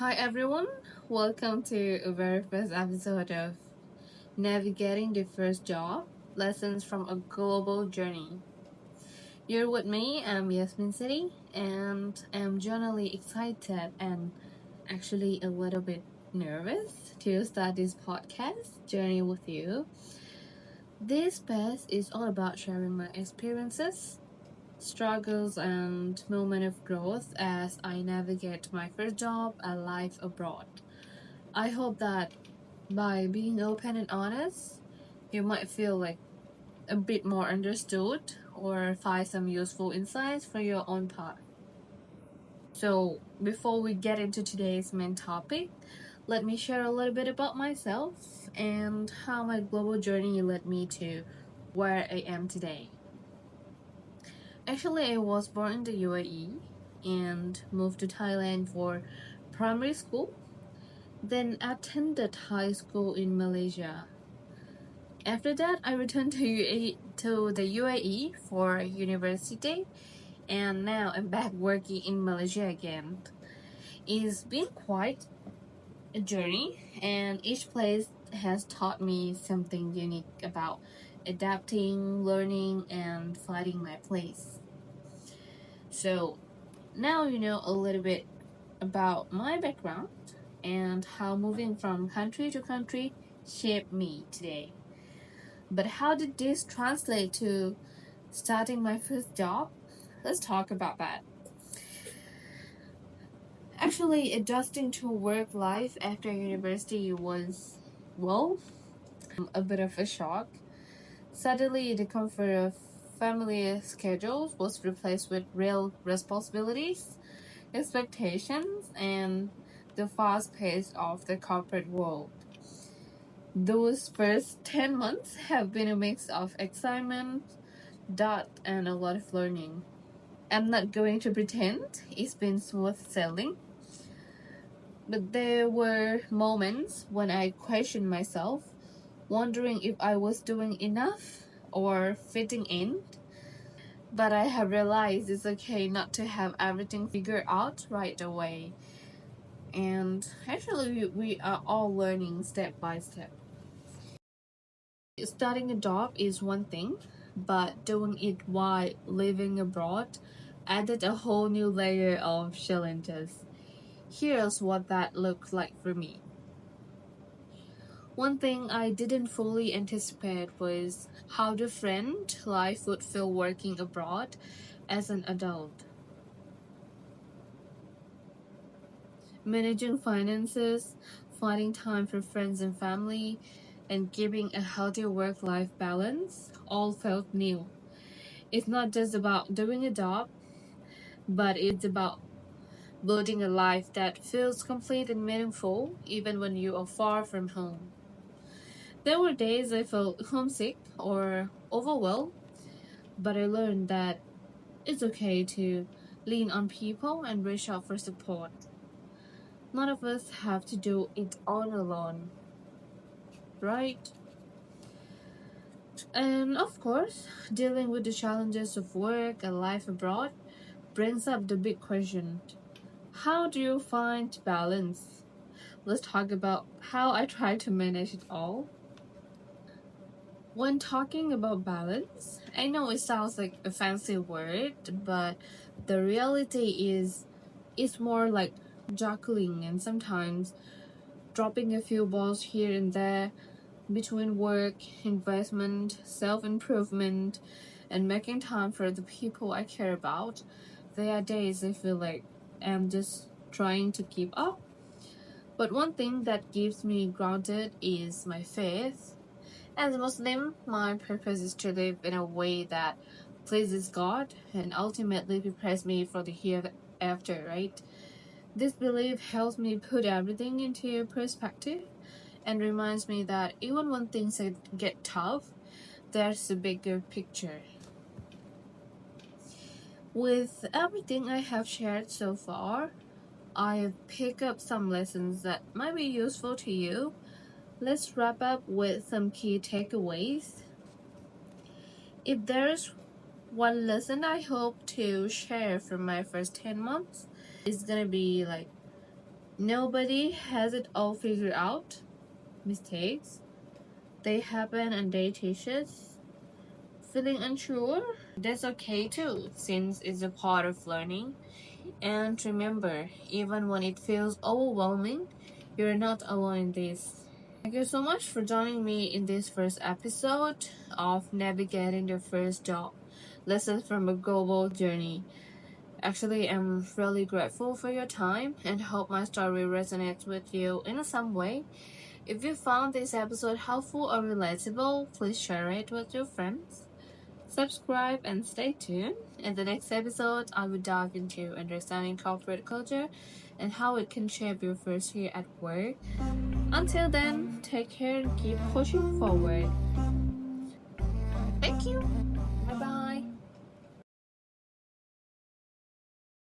Hi everyone, welcome to a very first episode of Navigating the First Job Lessons from a Global Journey. You're with me, I'm Yasmin City, and I'm genuinely excited and actually a little bit nervous to start this podcast journey with you. This space is all about sharing my experiences, struggles, and moment of growth as I navigate my first job and life abroad. I hope that by being open and honest, you might feel like a bit more understood or find some useful insights for your own path. So, before we get into today's main topic, let me share a little bit about myself and how my global journey led me to where I am today. Actually, I was born in the UAE and moved to Thailand for primary school, then attended high school in Malaysia. After that, I returned to the UAE for university, and now I'm back working in Malaysia again. It's been quite a journey, and each place has taught me something unique about adapting, learning, and finding my place. So now you know a little bit about my background and how moving from country to country shaped me today. But how did this translate to starting my first job? Let's talk about that. Actually, adjusting to work life after university was, well, a bit of a shock. Suddenly, the comfort of family schedules was replaced with real responsibilities, expectations, and the fast pace of the corporate world. Those first 10 months have been a mix of excitement, doubt, and a lot of learning. I'm not going to pretend it's been smooth sailing, but there were moments when I questioned myself, wondering if I was doing enough or fitting in. But I have realized it's okay not to have everything figured out right away. And actually, we are all learning step by step. Starting a job is one thing, but doing it while living abroad added a whole new layer of challenges. Here's what that looked like for me. One thing I didn't fully anticipate was how different life would feel working abroad as an adult. Managing finances, finding time for friends and family, and keeping a healthy work life balance all felt new. It's not just about doing a job, but it's about building a life that feels complete and meaningful even when you are far from home. There were days I felt homesick or overwhelmed, but I learned that it's okay to lean on people and reach out for support. None of us have to do it all alone, right? And of course, dealing with the challenges of work and life abroad brings up the big question: how do you find balance? Let's talk about how I try to manage it all. When talking about balance, I know it sounds like a fancy word, but the reality is it's more like juggling and sometimes dropping a few balls here and there between work, investment, self improvement, and making time for the people I care about. There are days I feel like I'm just trying to keep up. But one thing that keeps me grounded is my faith. As a Muslim, my purpose is to live in a way that pleases God and ultimately prepares me for the hereafter, right? This belief helps me put everything into perspective and reminds me that even when things get tough, there's a bigger picture. With everything I have shared so far, I have picked up some lessons that might be useful to you. Let's wrap up with some key takeaways. If there's one lesson I hope to share from my first 10 months, it's gonna be like Nobody has it all figured out. Mistakes, they happen and they teach us. Feeling unsure? That's okay too, since it's a part of learning. And remember, even when it feels overwhelming, you're not alone in this. Thank you so much for joining me in this first episode of Navigating the First Job Lessons from a Global Journey. Actually, I'm really grateful for your time and hope my story resonates with you in some way. If you found this episode helpful or relatable, please share it with your friends. Subscribe and stay tuned. In the next episode, I will dive into understanding corporate culture and how it can shape your first year at work. Until then, take care and keep pushing forward. Thank you.